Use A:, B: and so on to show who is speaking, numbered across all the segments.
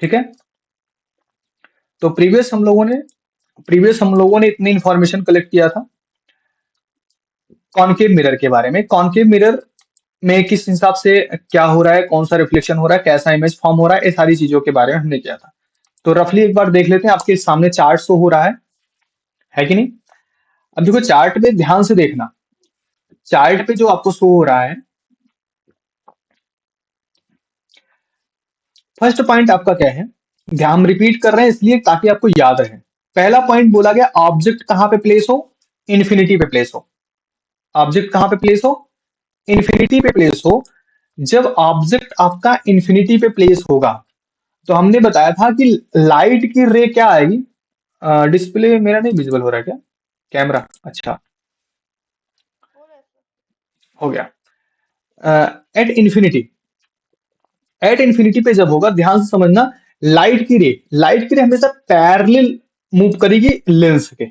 A: ठीक है। तो प्रीवियस हम लोगों ने इतनी इंफॉर्मेशन कलेक्ट किया था कॉनकेव मिरर के बारे में। कॉनकेव मिरर में किस हिसाब से क्या हो रहा है, कौन सा रिफ्लेक्शन हो रहा है, कैसा इमेज फॉर्म हो रहा है, ये सारी चीजों के बारे में हमने किया था। तो रफली एक बार देख लेते हैं, आपके सामने चार्ट शो हो रहा है कि नहीं। अब देखो चार्ट पे ध्यान से देखना, चार्ट पे जो आपको शो हो रहा है, फर्स्ट पॉइंट आपका क्या है, ध्यान हम रिपीट कर रहे हैं इसलिए ताकि आपको याद रहे। पहला पॉइंट बोला गया ऑब्जेक्ट कहां पे प्लेस हो, इन्फिनिटी पे प्लेस हो। ऑब्जेक्ट कहां पे प्लेस हो, इन्फिनिटी पे प्लेस हो। जब ऑब्जेक्ट आपका इन्फिनिटी पे प्लेस होगा तो हमने बताया था कि लाइट की रे क्या आएगी। डिस्प्ले मेरा नहीं विजिबल हो रहा है क्या, कैमरा, अच्छा हो गया। एट इन्फिनिटी, एट इन्फिनिटी पे जब होगा, ध्यान से समझना, लाइट की रे हमेशा पैरेलल मूव करेगी लेंस के।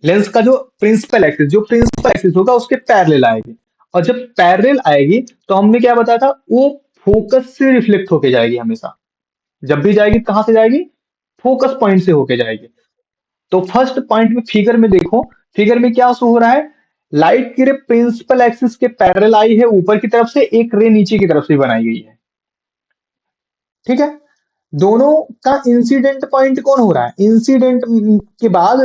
A: लेंस का जो प्रिंसिपल एक्सिस होगा उसके पैरेलल आएगी। और जब पैरेलल आएगी तो हमने क्या बताया था, वो फोकस से रिफ्लेक्ट होके जाएगी हमेशा। जब भी जाएगी कहां से जाएगी, फोकस पॉइंट से होके जाएगी। तो फर्स्ट पॉइंट में फिगर में देखो, फिगर में क्या शो हो रहा है, लाइट की रे प्रिंसिपल एक्सिस के पैरेलल आई है ऊपर की तरफ से, एक रे नीचे की तरफ से बनाई गई है। ठीक है। दोनों का इंसिडेंट पॉइंट कौन हो रहा है, इंसिडेंट के बाद,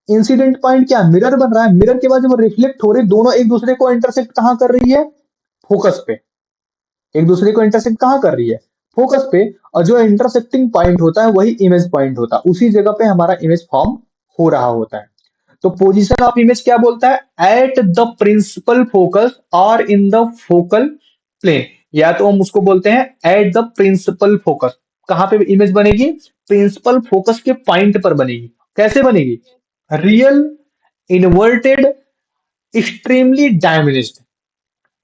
A: इंसिडेंट पॉइंट क्या, मिरर बन रहा है। मिरर के बाद जब रिफ्लेक्ट हो रहे, दोनों एक दूसरे को इंटरसेक्ट कहां कर रही है, फोकस पे। एक दूसरे को इंटरसेक्ट कहां कर रही है, फोकस पे। और जो इंटरसेक्टिंग पॉइंट होता है वही इमेज पॉइंट होता है, उसी जगह पे हमारा इमेज फॉर्म हो रहा होता है। तो पोजीशन ऑफ इमेज क्या बोलता है, एट द प्रिंसिपल फोकस और इन द फोकल प्लेन। या तो हम उसको बोलते हैं एट द प्रिंसिपल फोकस। कहां पे इमेज बनेगी, प्रिंसिपल फोकस के पॉइंट पर बनेगी। कैसे बनेगी, रियल, इन्वर्टेड, एक्सट्रीमली डायमिनिज्ड।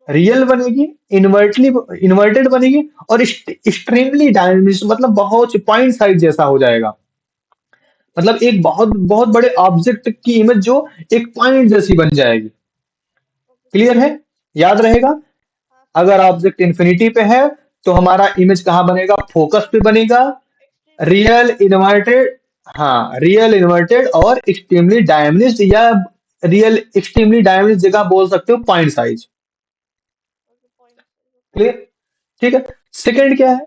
A: रियल बनेगी, इन्वर्टेड बनेगी, और एक्सट्रीमली डायमिनिज्ड मतलब बहुत पॉइंट साइज जैसा हो जाएगा। मतलब एक बहुत बहुत बड़े ऑब्जेक्ट की इमेज जो एक पॉइंट जैसी बन जाएगी। क्लियर है, याद रहेगा। अगर ऑब्जेक्ट इंफिनिटी पे है तो हमारा इमेज कहां बनेगा, फोकस पे बनेगा। रियल इन्वर्टेड, हाँ रियल इन्वर्टेड और एक्सट्रीमली डायमिनिज्ड, या रियल एक्सट्रीमली डायमिनिज्ड जगह बोल सकते हो पॉइंट साइज। क्लियर, ठीक है। सेकंड क्या है,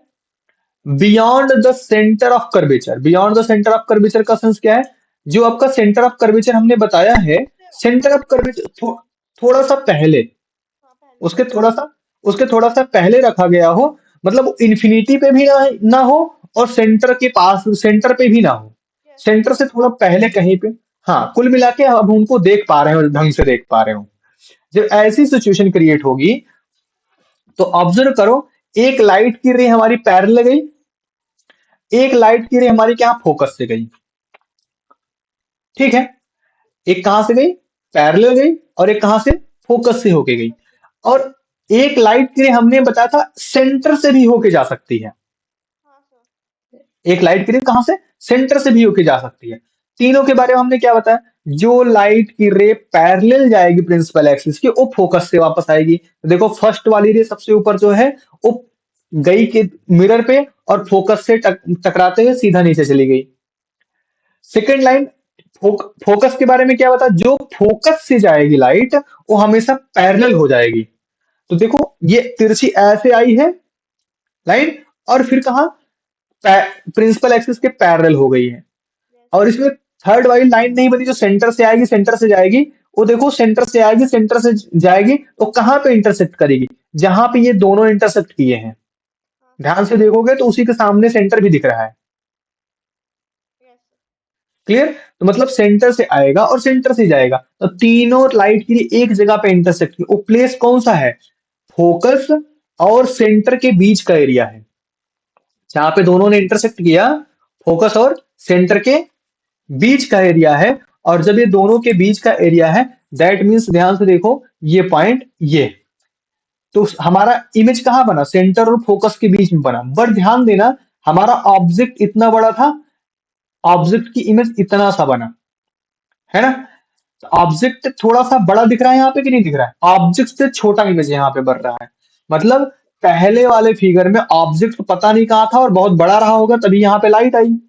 A: beyond the centre of curvature. Beyond the centre of curvature का सेंस क्या है, जो आपका सेंटर ऑफ कर्वेचर हमने बताया है, सेंटर ऑफ कर्वेचर थोड़ा सा पहले, उसके थोड़ा सा उसके थोड़ा सा पहले रखा गया हो। मतलब इन्फिनिटी पे भी ना हो और सेंटर के पास, सेंटर पे भी ना हो, सेंटर से थोड़ा पहले कहीं पे। हाँ, कुल मिला के अब उनको देख पा रहे हो, ढंग से देख पा रहे हो। जब ऐसी सिचुएशन क्रिएट होगी तो ऑब्जर्व करो, एक लाइट की रे हमारी पैरेलल गई, एक लाइट की रे हमारी क्या फोकस से गई। ठीक है, एक कहां से गई, पैरेलल गई, और एक कहां से, फोकस से होके गई। और एक लाइट की रे हमने बताया था सेंटर से भी होके जा सकती है। एक लाइट की रे कहां से, सेंटर से भी होके जा सकती है। तीनों के बारे में हमने क्या बताया, जो लाइट की रे पैरेलल जाएगी प्रिंसिपल एक्सिस के, वो फोकस से वापस आएगी। तो देखो फर्स्ट वाली रे सबसे ऊपर जो है वो गई के मिरर पे और फोकस से टकराते हुए सीधा नीचे चली गई। सेकेंड लाइन, फोकस के बारे में क्या बता, जो फोकस से जाएगी लाइट वो हमेशा पैरेलल हो जाएगी। तो देखो ये तिरछी ऐसे आई है लाइन, और फिर कहा प्रिंसिपल एक्सिस के पैरेलल हो गई है। और इसमें थर्ड वाली लाइन नहीं बनी जो सेंटर से आएगी, सेंटर से जाएगी। वो देखो सेंटर से आएगी, सेंटर से जाएगी, तो कहां पे इंटरसेक्ट करेगी, जहां पे ये दोनों इंटरसेक्ट किए हैं। ध्यान से देखोगे तो उसी के सामने सेंटर भी दिख रहा है। क्लियर, तो मतलब सेंटर से आएगा और सेंटर से जाएगा, तो तीनों लाइट के लिए एक जगह पे इंटरसेक्ट की, वो प्लेस कौन सा है, फोकस और सेंटर के बीच का एरिया है, जहां पे दोनों ने इंटरसेक्ट किया, फोकस और सेंटर के बीच का एरिया है। और जब ये दोनों के बीच का एरिया है, दैट मीन्स, ध्यान से देखो, ये पॉइंट ये, तो हमारा इमेज कहां बना, सेंटर और फोकस के बीच में बना। बट ध्यान देना, हमारा ऑब्जेक्ट इतना बड़ा था, ऑब्जेक्ट की इमेज इतना सा बना, है ना। ऑब्जेक्ट थोड़ा सा बड़ा दिख रहा है यहाँ पे कि नहीं दिख रहा है, ऑब्जेक्ट से छोटा इमेज यहाँ पे बन रहा है। मतलब पहले वाले फिगर में ऑब्जेक्ट पता नहीं कहाँ था और बहुत बड़ा रहा होगा, तभी यहाँ पे लाइट आई।
B: हाँ सर।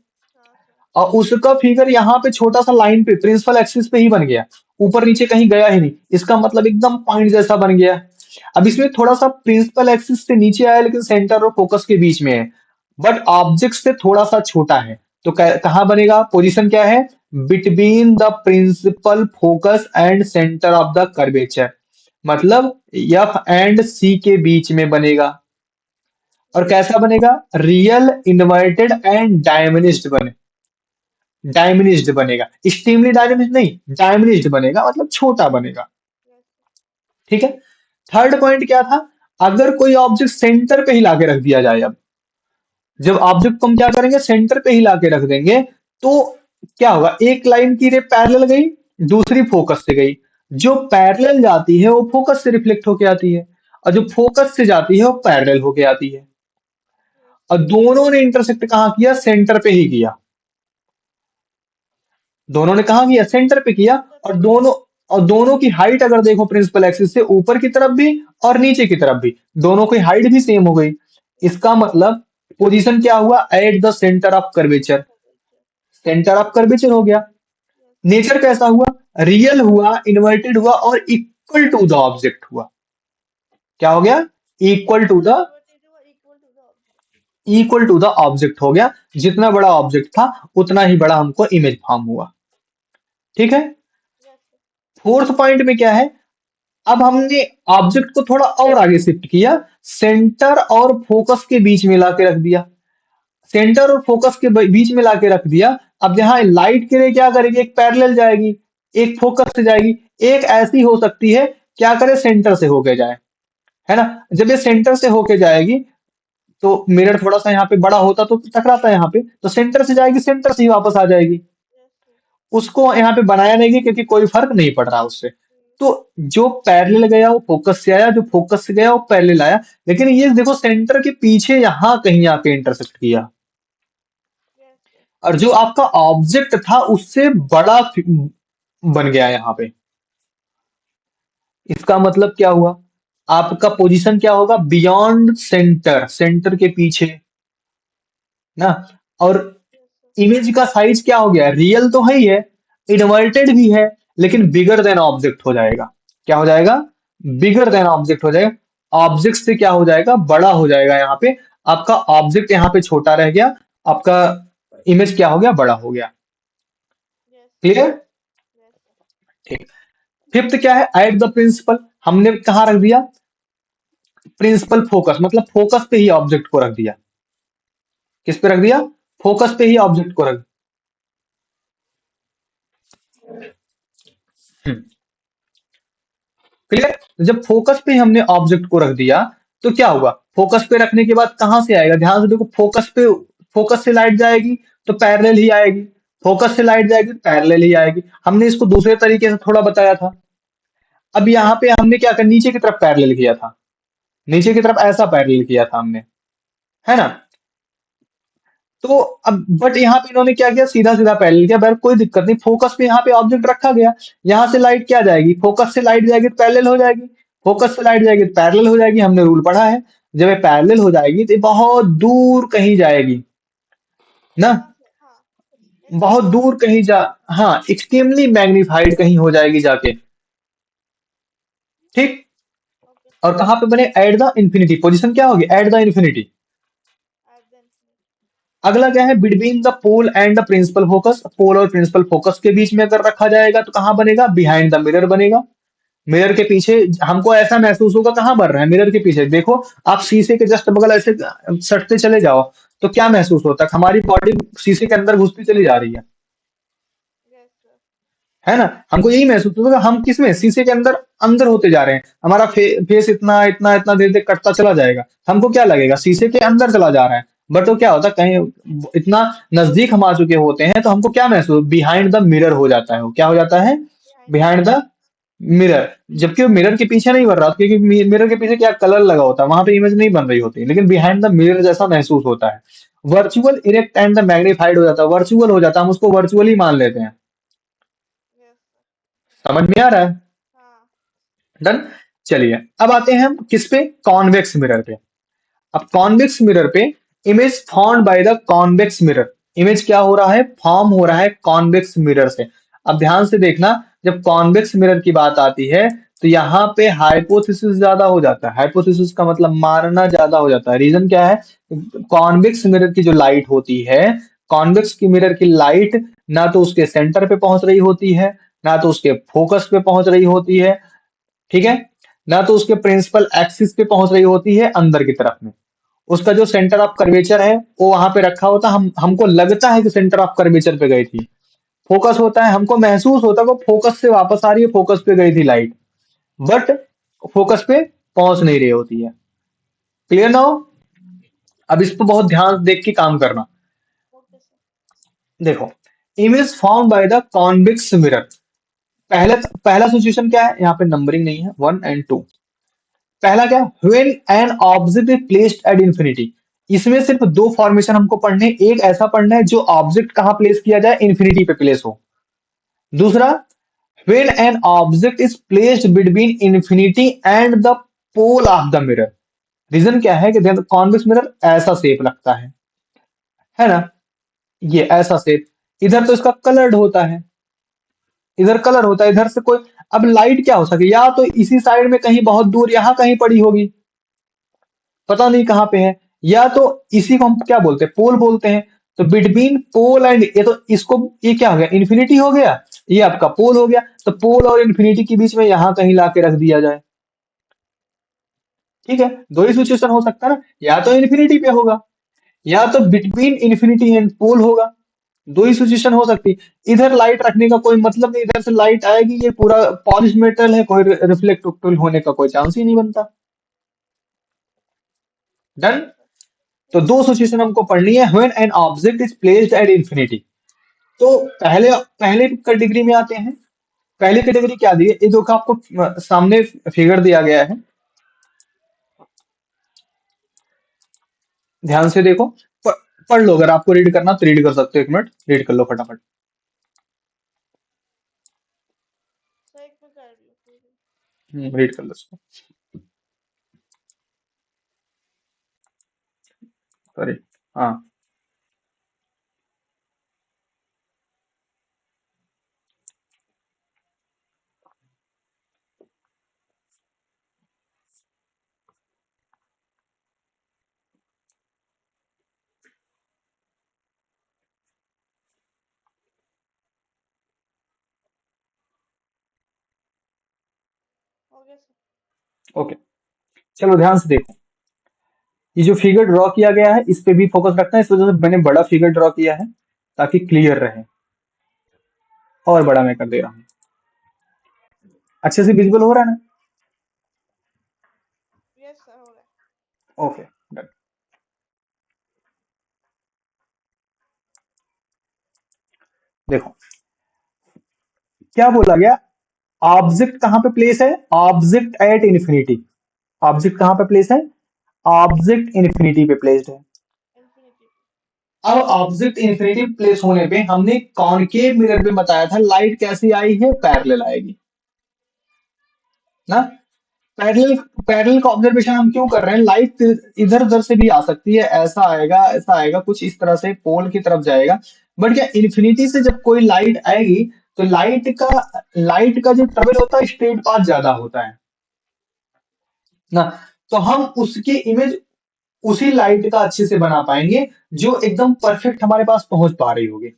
A: और उसका फिगर यहाँ पे छोटा सा लाइन पे प्रिंसिपल एक्सिस पे ही बन गया, ऊपर नीचे कहीं गया ही नहीं, इसका मतलब एकदम पॉइंट जैसा बन गया। अब इसमें थोड़ा सा प्रिंसिपल एक्सिस से नीचे आया, लेकिन सेंटर और फोकस के बीच में है, बट ऑब्जेक्ट से थोड़ा सा छोटा है, तो कहाँ बनेगा? पोजीशन क्या है? Between the principal focus and centre of the curvature, मतलब एफ एंड सी के बीच में बनेगा। और
B: यस
A: कैसा बनेगा? रियल, इन्वर्टेड एंड डायमिनिज्ड बने, डायमिनिज्ड बनेगा, एक्सट्रीमली डायमिनिज्ड नहीं, डायमिनिज्ड बनेगा, मतलब छोटा बनेगा।
B: यस
A: ठीक है। थर्ड पॉइंट क्या था? अगर कोई ऑब्जेक्ट सेंटर पे ही लाके रख दिया जाए, अब जब ऑब्जेक्ट को हम क्या करेंगे, सेंटर पे ही लाके रख देंगे, तो क्या होगा? एक लाइन की रे पैरेलल गई, दूसरी फोकस से गई। जो पैरेलल जाती है वो फोकस से रिफ्लेक्ट होके आती है, और जो फोकस से जाती है वो पैरेलल होके आती है।
B: यस
A: और दोनों ने इंटरसेक्ट कहाँ किया? सेंटर पे ही किया। दोनों ने कहा किया? सेंटर पे किया।
B: सेंटर
A: और
B: पे किया।
A: दोनों की हाइट अगर देखो प्रिंसिपल एक्सिस से ऊपर की तरफ भी और नीचे की तरफ भी, दोनों की हाइट भी सेम हो गई।
B: यस
A: इसका मतलब पोजीशन क्या हुआ? At the centre of curvature,
B: curvature.
A: Centre of curvature हो गया।
B: यस
A: नेचर कैसा हुआ? रियल हुआ, इन्वर्टेड हुआ और इक्वल टू द ऑब्जेक्ट हुआ। क्या हो गया? Equal to
B: real
A: the,
B: inverted हुआ equal to the object.
A: Equal to the object हो गया। जितना बड़ा ऑब्जेक्ट था उतना ही बड़ा हमको इमेज फॉर्म हुआ। ठीक है।
B: यस
A: फोर्थ पॉइंट में क्या है? अब हमने ऑब्जेक्ट को थोड़ा और आगे शिफ्ट किया, सेंटर और फोकस के बीच में लाके रख दिया, सेंटर और फोकस के बीच में लाके रख दिया। अब यहाँ लाइट के लिए क्या करेगी? एक पैरेलल जाएगी, एक फोकस से जाएगी, एक ऐसी हो सकती है क्या करे, सेंटर से होके जाए, है ना? जब ये सेंटर से होके जाएगी तो मिरर थोड़ा सा यहाँ पे बड़ा होता तो टकराता है यहाँ पे, तो सेंटर से जाएगी, सेंटर से ही वापस आ जाएगी।
B: यस
A: उसको यहाँ पे बनाया नहीं गया क्योंकि कोई फर्क नहीं पड़ रहा उससे। तो जो पैरेलल गया वो फोकस से आया, जो फोकस से गया वो पैरेलल आया, लेकिन ये देखो सेंटर के पीछे यहां कहीं आके इंटरसेक्ट किया,
B: यस
A: और जो आपका ऑब्जेक्ट था उससे बड़ा बन गया यहाँ पे। इसका मतलब क्या हुआ? आपका पोजीशन क्या होगा? बियॉन्ड सेंटर, सेंटर के पीछे ना। और
B: यस
A: इमेज का साइज क्या हो गया? रियल तो है ही है, इन्वर्टेड भी है, लेकिन बिगर देन ऑब्जेक्ट हो जाएगा। क्या हो जाएगा? बिगर देन ऑब्जेक्ट हो जाएगा। ऑब्जेक्ट से क्या हो जाएगा? बड़ा हो जाएगा। यहाँ पे आपका ऑब्जेक्ट यहाँ पे छोटा रह गया, आपका इमेज क्या हो गया? बड़ा हो गया।
B: Yes
A: clear?
B: यस
A: ठीक। फिफ्थ क्या है? एट द प्रिंसिपल, हमने कहाँ रख दिया? प्रिंसिपल फोकस, मतलब फोकस पे ही ऑब्जेक्ट को रख दिया। किस पे रख दिया? फोकस पे ही ऑब्जेक्ट को रख। क्लियर? जब फोकस पे हमने ऑब्जेक्ट को रख दिया तो क्या हुआ? फोकस पे रखने के बाद कहां से आएगा? ध्यान से देखो, फोकस पे, फोकस से लाइट जाएगी तो पैरेलल ही आएगी, फोकस से लाइट जाएगी तो पैरेलल ही आएगी। हमने इसको दूसरे तरीके से थोड़ा बताया था। अब यहाँ पे हमने क्या कर, नीचे की तरफ पैरेलल किया था, नीचे की तरफ ऐसा पैरेलल किया था हमने, है ना? तो अब बट यहाँ पे इन्होंने क्या किया? सीधा सीधा पैरेलल किया, बहर कोई दिक्कत नहीं, फोकस पे यहाँ पे ऑब्जेक्ट रखा गया। यहाँ से लाइट क्या जाएगी? फोकस से लाइट जाएगी तो पैरेलल हो जाएगी, फोकस से लाइट जाएगी तो पैरेलल हो जाएगी। हमने रूल पढ़ा है, जब ये पैरेलल हो जाएगी तो ये बहुत दूर कहीं जाएगी ना,
B: यहाँ से हाँ
A: बहुत
B: एक्सट्रीमली
A: दूर कहीं जा, हाँ, एक्सट्रीमली मैग्नीफाइड कहीं हो जाएगी जाके। ठीक।
B: ओके
A: और कहाँ पे बने? एट द इंफिनिटी, पोजीशन क्या होगी? At the infinity.
B: At the infinity
A: अगला क्या है? Between the pole and the principal focus, pole और प्रिंसिपल फोकस के बीच में अगर रखा जाएगा तो कहां बनेगा? बिहाइंड द मिरर बनेगा। मिरर के पीछे हमको ऐसा महसूस होगा, कहां बन रहा है? मिरर के पीछे। देखो आप शीशे के जस्ट बगल ऐसे सटते चले जाओ तो क्या महसूस होता है? हमारी बॉडी शीशे के अंदर घुसती चली जा रही
B: यस सर
A: है ना? हमको यही महसूस होगा, हम किसमें? शीशे के अंदर, अंदर होते जा रहे हैं। हमारा फेस इतना इतना इतना देर तक कटता चला जाएगा, हमको क्या लगेगा? शीशे के अंदर चला जा रहा है। बट वो क्या होता है, कहीं इतना नजदीक हम आ चुके होते हैं तो हमको क्या महसूस? बिहाइंड द मिरर हो जाता है। वो क्या हो जाता है?
B: Behind the
A: behind the
B: mirror
A: mirror. जबकि वो मिरर के पीछे नहीं बन रहा, क्योंकि मिरर के पीछे क्या कलर लगा होता है, वहां पे इमेज नहीं बन रही होती, लेकिन बिहाइंड द मिरर जैसा महसूस होता है। Virtual erect and the magnified हो जाता है, वर्चुअल हो जाता है, हम उसको वर्चुअल ही मान लेते हैं।
B: यस सर
A: समझ में आ रहा है?
B: हाँ
A: डन। चलिए अब आते हैं हम किस पे? कॉन्वेक्स मिरर पे। अब कॉन्वेक्स मिरर पे image formed by the convex mirror, image क्या हो रहा है, फॉर्म हो रहा है कॉन्वेक्स मिरर से। अब ध्यान से देखना, जब कॉन्वेक्स मिरर की बात आती है तो यहाँ पे हाइपोथेसिस ज्यादा हो जाता है। हाइपोथेसिस का मतलब मानना ज्यादा हो जाता है। रीजन क्या है, कॉन्वेक्स मिरर की जो लाइट होती है, कॉन्वेक्स की मिरर की लाइट ना तो उसके सेंटर पे पहुंच रही होती है, ना तो उसके फोकस पे पहुंच रही होती है, ठीक है, ना तो उसके प्रिंसिपल एक्सिस पे पहुंच रही होती है अंदर की तरफ में। उसका जो सेंटर ऑफ कर्वेचर है वो वहां पे रखा होता, हमको लगता है कि सेंटर ऑफ कर्वेचर पे गई थी। फोकस होता है, हमको महसूस होता है वो फोकस से वापस आ रही है, फोकस पे गई थी लाइट, बट फोकस पे पहुंच नहीं रही होती है। क्लियर ना हो? अब इस पर बहुत ध्यान देख के काम करना।
B: Okay, sir.
A: देखो, image form by the convex mirror. पहले पहला सिचुएशन क्या है, यहाँ पे नंबरिंग नहीं है, 1 और 2। पहला क्या, when an object is placed at infinity. इसमें सिर्फ दो फॉर्मेशन हमको पढ़ने, एक ऐसा पढ़ना है जो ऑब्जेक्ट कहां प्लेस किया जाए, इंफिनिटी पे प्लेस हो। दूसरा, when an object is placed between infinity and the pole of the mirror. Reason क्या है कि कॉन्वेक्स मिरर ऐसा शेप लगता है ना, ये ऐसा शेप, इधर तो इसका कलर्ड होता है, इधर कलर होता है, इधर से कोई, अब लाइट क्या हो सके, या तो इसी साइड में कहीं बहुत दूर यहां कहीं पड़ी होगी, पता नहीं कहाँ पे है, या तो इसी को हम क्या बोलते हैं, पोल बोलते हैं। तो बिटवीन पोल एंड, ये तो इसको, ये क्या हो गया, इन्फिनिटी हो गया, ये आपका पोल हो गया। तो पोल और इन्फिनिटी के बीच में यहां कहीं लाके रख दिया जाए, ठीक है। दो ही सिचुएशन हो सकता है ना, या तो इन्फिनिटी पे होगा, या तो बिटवीन इन्फिनिटी एंड पोल होगा। दो ही सिचुएशन हो सकती। इधर लाइट रखने का कोई मतलब नहीं, इधर से लाइट आएगी, ये पूरा पॉलिश मेटल है, कोई रिफ्लेक्ट होने का कोई चांस ही नहीं बनता। डन।
B: Okay, sir.
A: तो
B: Yes,
A: दो
B: sir.
A: सिचुएशन हमको पढ़नी है, when an object is placed at infinity. तो पहले पहले कैटेगरी में आते हैं। पहली कैटेगरी क्या दी है, ये देखो आपको सामने फिगर दिया गया है, ध्यान से देखो। पढ़ लो, अगर आपको रीड करना तो रीड कर सकते हो, 1 मिनट रीड कर लो फटाफट।
B: Sir, एक मैं कर रही हूँ पूरी।
A: रीड कर लो इसको, सॉरी। हाँ,
B: Okay, sir.
A: ओके। चलो ध्यान से देखो, ये जो फिगर ड्रॉ किया गया है इस पे भी फोकस रखना है, इस वजह से मैंने बड़ा फिगर ड्रॉ किया है ताकि क्लियर रहे। और बड़ा मैं कर दे रहा हूँ, अच्छे से विजिबल हो रहा है ना?
B: Yes, sir, हो रहा है।
A: Okay, done. देखो क्या बोला गया, ऑब्जेक्ट कहां पे प्लेस है, ऑब्जेक्ट एट इन्फिनिटी। ऑब्जेक्ट कहां पे प्लेस है, ऑब्जेक्ट इन्फिनिटी पे प्लेस्ड है।
B: Infinity.
A: अब ऑब्जेक्ट इन्फिनिटी प्लेस होने पे हमने कॉनकेव मिरर में बताया था लाइट कैसी आई है, पैरेलल आएगी ना। पैरेलल, पैरेलल का ऑब्जर्वेशन हम क्यों कर रहे हैं, लाइट इधर उधर से भी आ सकती है, ऐसा आएगा ऐसा आएगा, कुछ इस तरह से पोल की तरफ जाएगा। बट क्या इन्फिनिटी से जब कोई लाइट आएगी तो लाइट का जो ट्रेवल होता है स्ट्रेट पाथ ज्यादा होता है ना। तो हम उसकी इमेज उसी लाइट का अच्छे से बना पाएंगे जो एकदम परफेक्ट हमारे पास पहुंच पा रही होगी,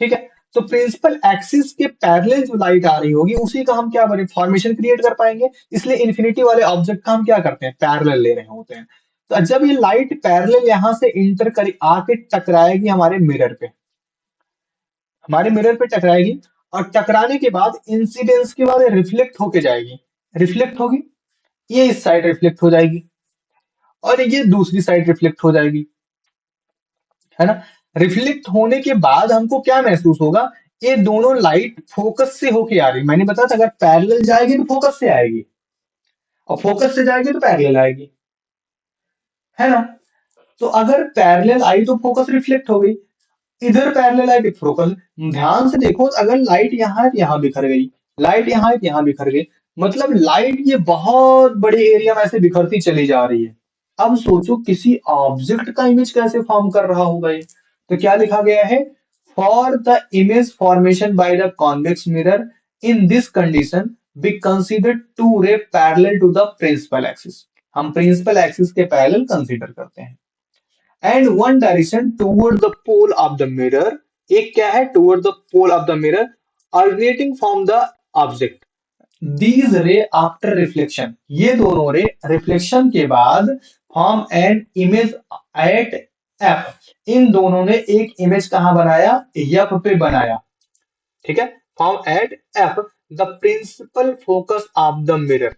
A: ठीक है। तो प्रिंसिपल एक्सिस के पैरेलल जो लाइट आ रही होगी उसी का हम क्या बने, फॉर्मेशन क्रिएट कर पाएंगे। इसलिए इन्फिनिटी वाले ऑब्जेक्ट का हम क्या करते हैं, पैरेलल ले रहे होते हैं। तो जब ये लाइट पैरेलल यहां से इंटर कर आके टकराएगी हमारे मिरर पे टकराएगी, और टकराने के बाद इंसिडेंस के बाद रिफ्लेक्ट होके जाएगी, रिफ्लेक्ट होगी, ये इस साइड रिफ्लेक्ट हो जाएगी और ये दूसरी साइड रिफ्लेक्ट हो जाएगी, है ना। रिफ्लेक्ट होने के बाद हमको क्या महसूस होगा, ये दोनों लाइट फोकस से होके आ रही, मैंने बताया था अगर पैरेलल जाएगी तो फोकस से आएगी, और फोकस से जाएगी तो पैरेलल आएगी, है ना। तो अगर पैरेलल आई तो फोकस रिफ्लेक्ट हो गई, इधर पैरेलल आई तो फोकस। ध्यान से देखो, अगर लाइट यहाँ है तो यहाँ बिखर गई, लाइट यहाँ है तो यहाँ बिखर गई, मतलब लाइट ये बहुत बड़े एरिया में ऐसे बिखरती चली जा रही है। अब सोचो किसी ऑब्जेक्ट का इमेज कैसे फॉर्म कर रहा होगा ये। तो क्या लिखा गया है, for the image formation by the convex mirror in this condition we consider two ray parallel to the principal axis. हम प्रिंसिपल एक्सिस के पैरेलल कंसीडर करते हैं। And one direction toward the pole of the mirror, एक क्या है, toward the pole of the mirror originating from the object. These ray after reflection, ये दोनों ray reflection के बाद form and image at F, इन दोनों ने एक इमेज कहां बनाया, एफ पे बनाया। ठीक है, form at F the principal focus of the mirror,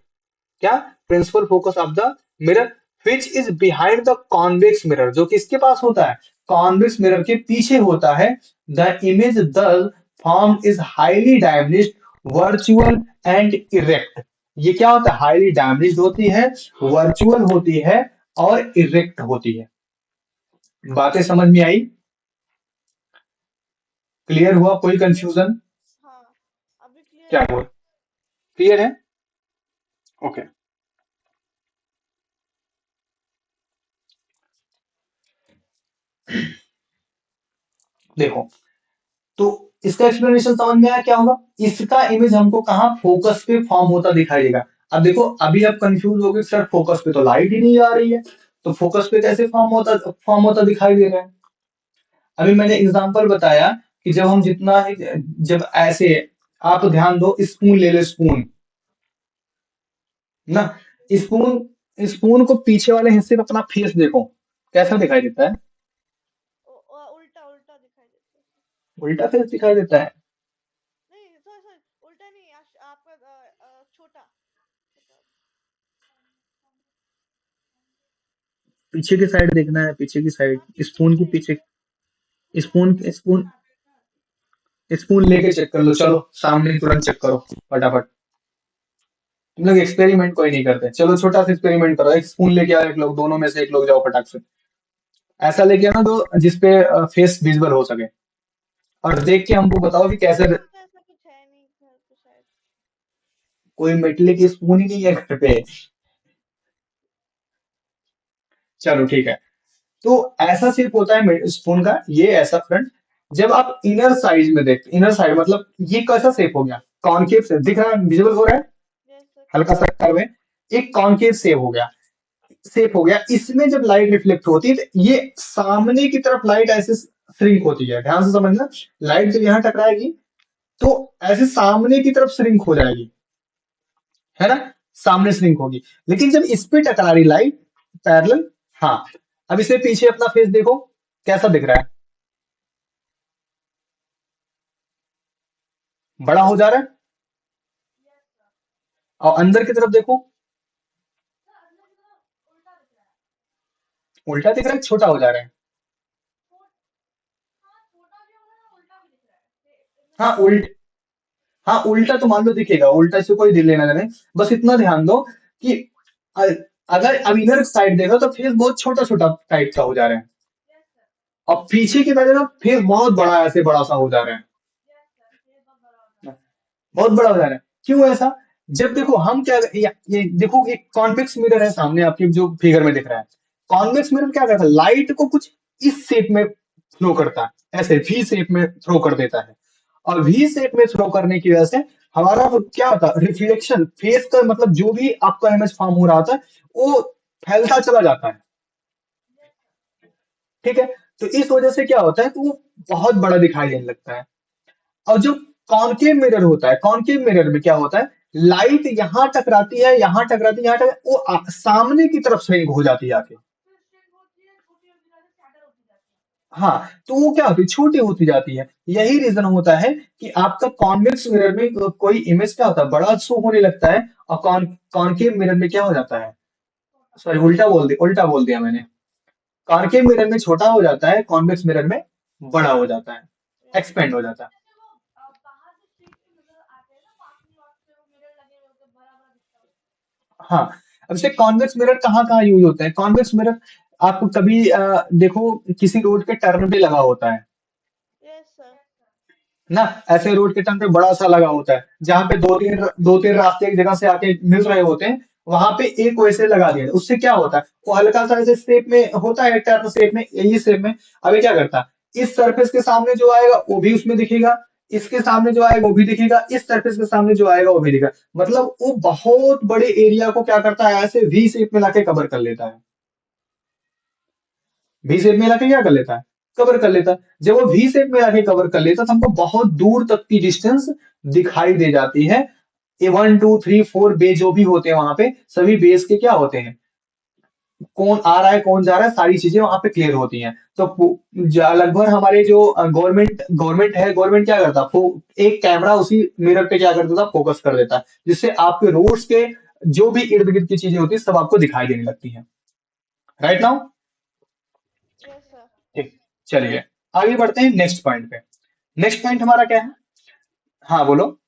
A: क्या, principal focus of the mirror which is behind the convex mirror, जो किसके पास होता है, कॉन्वेक्स मिरर के पीछे होता है। The image thus form is highly diminished virtual and erect. ये क्या होता है, हाईली डैमेज्ड होती है, वर्चुअल होती है और इरेक्ट होती है। बातें समझ में आई, क्लियर हुआ, कोई कंफ्यूजन?
B: हाँ अभी क्लियर
A: क्या
B: है।
A: हुआ, क्लियर है, ओके। देखो, तो इसका एक्सप्लेनेशन समझ में आया क्या होगा, इसका इमेज हमको कहा, फोकस पे फॉर्म होता दिखाई देगा। अब देखो, अभी आप कंफ्यूज हो गए, सर फोकस पे तो लाइट ही नहीं आ रही है, तो फोकस पे कैसे फॉर्म होता दिखाई दे रहा है। अभी मैंने एग्जांपल बताया कि जब हम जितना ही, जब ऐसे, आप ध्यान दो, स्पून ले लो, स्पून ना, स्पून, स्पून को पीछे वाले हिस्से पे अपना फेस देखो, कैसा दिखाई देता है,
B: उल्टा उल्टा दिखाई देता है।
A: उल्टा फेस दिखाई देता है।
B: नहीं सॉरी सॉरी, उल्टा नहीं, आपका छोटा छोटा।
A: पीछे की साइड देखना है, पीछे की साइड,
B: हाँ पीछे की
A: स्पून की
B: साइड।
A: पीछे, स्पून स्पून स्पून लेके चेक कर लो, चलो सामने तुरंत चेक करो फटाफट। तुम लोग एक्सपेरिमेंट कोई नहीं करते, चलो छोटा सा एक्सपेरिमेंट करो, एक स्पून लेके आओ, एक लोग, दोनों में से एक लोग जाओ फटाक से, ऐसा लेके आना दो जिसपे फेस विजिबल हो सके, और देख के हमको बताओ कि कैसे।
B: मेरे पास तो ऐसा कुछ है नहीं घर पे शायद।
A: कोई मेटल की स्पून ही नहीं है घर पे, चलो ठीक है। तो ऐसा शेप होता है स्पून का, ये ऐसा फ्रंट। जब आप इनर साइड में देखते, इनर साइड मतलब ये कैसा शेप हो गया, कॉनकेव शेप दिख रहा है, विजिबल हो रहा है,
B: यस सर
A: हल्का
B: क्लियर।
A: सा कर्व है, एक कॉनकेव शेप हो गया। इसमें जब लाइट रिफ्लेक्ट होती है तो ये सामने की तरफ लाइट ऐसे श्रिंक होती है, ध्यान से समझना, लाइट जब यहाँ टकराएगी तो ऐसे सामने की तरफ श्रिंक हो जाएगी, है ना, सामने श्रिंक होगी। लेकिन जब इस पे टकरा रही लाइट पैरेलल, हाँ, अब इसे पीछे अपना फेस देखो, कैसा दिख रहा है, बड़ा हो जा रहा है, और अंदर की तरफ देखो, उल्टा दिख रहा है, छोटा हो जा रहा है। हाँ उल्ट हाँ उल्टा तो मान लो दिखेगा, उल्टा से कोई दिल लेना देना, बस इतना ध्यान दो कि अ- अगर अब इधर साइड देखो तो फेस बहुत छोटा छोटा टाइप का हो जा रहा है, और पीछे की तरफ ना फेस बहुत बड़ा, ऐसे बड़ा सा हो जा रहा है, बहुत बड़ा हो जा रहा है। क्यों ऐसा, जब देखो हम क्या, ये देखो, एक कॉन्वेक्स मिरर है सामने आपके जो फिगर में दिख रहा है, कॉन्वेक्स मिरर क्या करता है, लाइट को कुछ इस शेप में थ्रो करता है, ऐसे वी शेप में थ्रो कर देता है, और वी शेप में थ्रो करने की वजह से हमारा वो क्या होता है, रिफ्लेक्शन फेस का, मतलब जो भी आपका इमेज फॉर्म हो रहा होता है वो फैलता चला जाता है। ठीक है, तो इस वजह से क्या होता है, तो वो बहुत बड़ा दिखाई देने लगता है। और जो कॉनकेव मिरर होता है, कॉनकेव मिरर में क्या होता है, लाइट यहां टकराती है, यहां टकराती है, यहां टकराती है, वो सामने की तरफ स्विंग हो जाती है आके। हाँ, तो वो क्या होती है, छोटी होती जाती है। यही रीजन होता है कि आपका कॉन्वेक्स मिरर में कोई इमेज क्या होता है, बड़ा शो होने लगता है, और कॉनकेव मिरर में क्या हो जाता है, सॉरी उल्टा बोल दिया मैंने, कॉनकेव मिरर में छोटा हो जाता है, कॉन्वेक्स मिरर में बड़ा हो जाता है,
B: यस सर।
A: एक्सपेंड हो जाता है। हाँ, अब से कॉन्वेक्स मिरर कहाँ कहाँ यूज होते हैं, कॉन्वेक्स मिरर आप कभी देखो, किसी रोड के टर्न पे लगा होता है
B: यस सर।
A: ना, ऐसे रोड के टर्न पे बड़ा सा लगा होता है, जहां पे दो तीन रास्ते एक जगह से आके मिल रहे होते हैं, वहां पे एक वैसे लगा दिया, उससे क्या होता है, वो हल्का सा ऐसे शेप में होता है, टर्न शेप में, यही शेप में। अभी क्या करता है, इस सरफेस के सामने जो आएगा वो भी उसमें दिखेगा, इसके सामने जो आएगा वो भी दिखेगा, इस सरफेस के सामने जो आएगा वो भी दिखेगा। मतलब वो बहुत बड़े एरिया को क्या करता है, ऐसे वी शेप में लाके कवर कर लेता है। वी शेप में लाके क्या कर लेता है, कवर कर लेता है। जब वो वी शेप में लाके कवर कर लेता है तो हमको बहुत दूर तक की डिस्टेंस दिखाई दे जाती है। ए 1 2 3 4 बेस जो भी होते हैं वहां पे, सभी बेस के क्या होते हैं, कौन आ रहा है कौन जा रहा है, सारी चीजें वहां पे क्लियर होती हैं। तो लगभग हमारे जो गवर्नमेंट गवर्नमेंट है, गवर्नमेंट क्या करता है, एक कैमरा उसी मिरर पे क्या कर देता है, फोकस कर देता है, जिससे आपके रोड्स के जो भी इर्द गिर्द की चीजें होती है सब आपको दिखाई देने लगती हैं। Right now?
B: Yes sir.
A: ठीक, चलिए आगे बढ़ते हैं नेक्स्ट पॉइंट पे। नेक्स्ट पॉइंट हमारा क्या है? हाँ बोलो।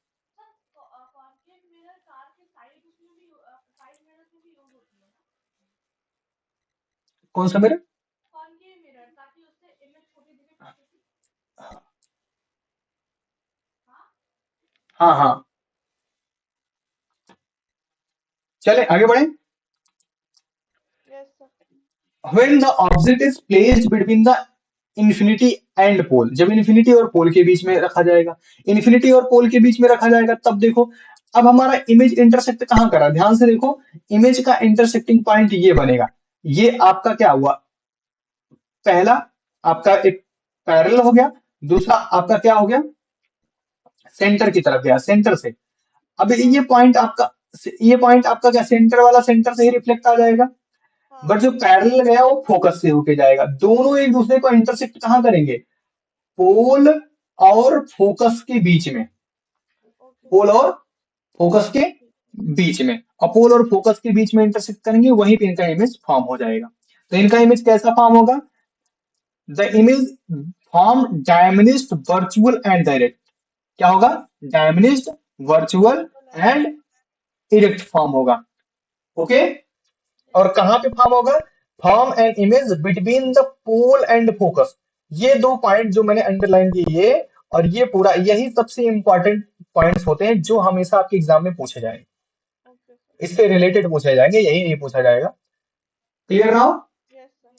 A: कौन सा मिरर? हाँ हाँ, चले आगे बढ़े।
B: Yes sir.
A: when the object is placed between the infinity and pole, जब इन्फिनिटी और पोल के बीच में रखा जाएगा, इन्फिनिटी और पोल के बीच में रखा जाएगा, तब देखो अब हमारा इमेज इंटरसेक्ट कहाँ करा, ध्यान से देखो। इमेज का इंटरसेक्टिंग पॉइंट ये बनेगा, ये आपका क्या हुआ, पहला आपका एक पैरेलल हो गया, दूसरा आपका क्या हो गया, सेंटर की तरफ गया, सेंटर से। अब
B: हाँ
A: ये पॉइंट आपका क्या, सेंटर वाला सेंटर से ही रिफ्लेक्ट आ जाएगा।
B: हाँ।
A: बट जो पैरेलल गया वो फोकस से होके जाएगा, दोनों एक दूसरे को इंटरसेक्ट कहाँ करेंगे, पोल और फोकस के बीच में,
B: ओके
A: पोल
B: सर।
A: और फोकस के बीच में, और पोल और फोकस के बीच में इंटरसेक्ट करेंगे, वहीं पे इनका इमेज फॉर्म हो जाएगा। तो इनका इमेज कैसा फॉर्म होगा, the image form diminished virtual and direct. क्या होगा, diminished virtual
B: virtual and
A: and erect form होगा। ओके। और कहां पे फॉर्म होगा, form and image between the pole and focus. ये दो पॉइंट जो मैंने अंडरलाइन किए, ये और ये पूरा, यही सबसे इंपॉर्टेंट पॉइंट्स होते हैं जो हमेशा आपके एग्जाम में पूछे जाएंगे,
B: ओके सर।
A: इससे रिलेटेड पूछे जाएंगे, यही नहीं पूछा जाएगा। Clear now?
B: Yes sir.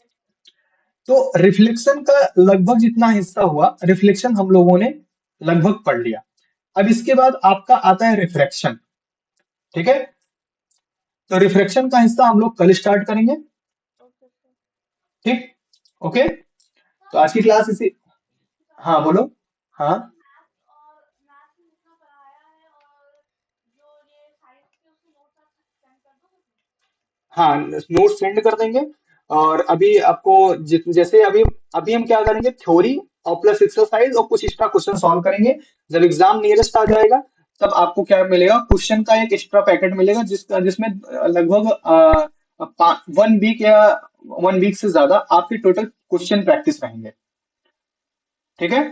A: तो रिफ्लेक्शन का लगभग जितना हिस्सा हुआ, रिफ्लेक्शन हम लोगों ने लगभग पढ़ लिया। अब इसके बाद आपका आता है रिफ्रैक्शन। ठीक है, तो रिफ्रैक्शन का हिस्सा हम लोग कल स्टार्ट करेंगे।
B: Okay sir.
A: ठीक, ओके। तो आज की क्लास इसी, हाँ बोलो। हाँ हाँ, नोट सेंड कर देंगे। और अभी आपको जैसे अभी अभी हम क्या करेंगे, थ्योरी और प्लस एक्सरसाइज और कुछ एक्स्ट्रा क्वेश्चन सॉल्व करेंगे। जब एग्जाम नियरेस्ट आ जाएगा तब आपको क्या मिलेगा, क्वेश्चन का एक एक्स्ट्रा पैकेट मिलेगा, जिसमें लगभग 1 वीक या 1 वीक से ज्यादा आपके टोटल क्वेश्चन प्रैक्टिस रहेंगे। ठीक है।
B: ओके।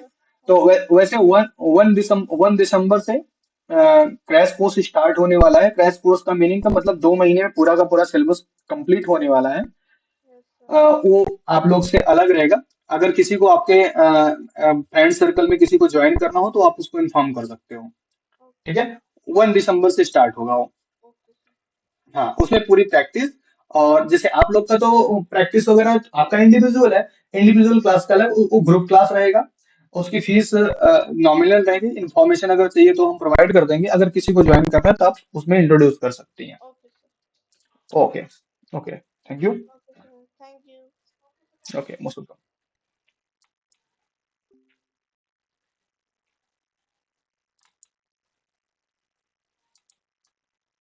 A: तो
B: ओके।
A: वैसे 1 दिसंबर से क्रैश कोर्स स्टार्ट होने वाला है। क्रैश कोर्स का मीनिंग का मतलब 2 महीने में पूरा का पूरा सिलेबस कंप्लीट होने वाला है।
B: Yes sir.
A: वो आप लोग से अलग रहेगा। अगर किसी को आपके फ्रेंड सर्कल में किसी को ज्वाइन करना हो तो आप उसको इन्फॉर्म कर सकते हो।
B: ओके
A: ठीक है,
B: सर।
A: 1 दिसंबर से स्टार्ट होगा वो।
B: Okay sir.
A: हाँ, उसमें पूरी प्रैक्टिस, और जैसे आप लोग का तो प्रैक्टिस वगैरह आपका इंडिविजुअल है, इंडिविजुअल क्लास का अलग, वो ग्रुप क्लास रहेगा। उसकी फीस नॉमिनल रहेगी। इन्फॉर्मेशन अगर चाहिए तो हम प्रोवाइड कर देंगे, अगर किसी को ज्वाइन करना है तो आप उसमें इंट्रोड्यूस कर सकती हैं।
B: Okay sir.
A: Okay, okay, thank you.
B: Okay sir, thank you.
A: Okay, most welcome.